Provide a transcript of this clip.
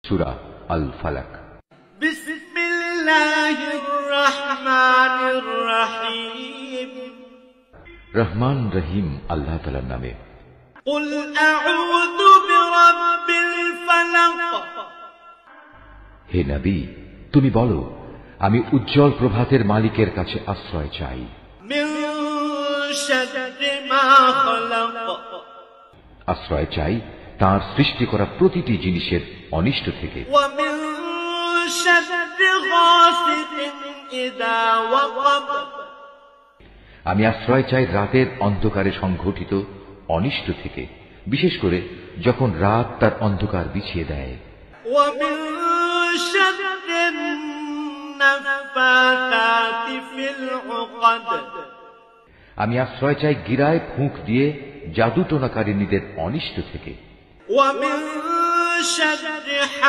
সূরা আল ফালাক। বিসমিল্লাহির রহমানির রহিম। রহমান রহিম আল্লাহ তাআলার নামে। কুল আউযু বিরাব্বিল ফালাক। হে নবী, তুমি বলো, আমি উজ্জ্বল প্রভাতের মালিকের কাছে আশ্রয় চাই। মিন শাররি মা খালাক। আশ্রয় চাই তার সৃষ্টি করা প্রতিটি জিনিসের অনিষ্ট থেকে। ওয়া মিন শাররি গাসিকিন ইযা ওয়াকাব। আমি আশ্রয় চাই রাতের অন্ধকারে সংঘটিত অনিষ্ট থেকে, বিশেষ করে যখন রাত তার অন্ধকার বিছিয়ে দেয়। ওয়া মিন শাররিন নাফাতাতি ফিল উকাদ। আমি আশ্রয় চাই গিরায় ফুঁক দিয়ে জাদু টোনাকারিনীদের অনিষ্ট থেকে। ওয়া মিন শাররি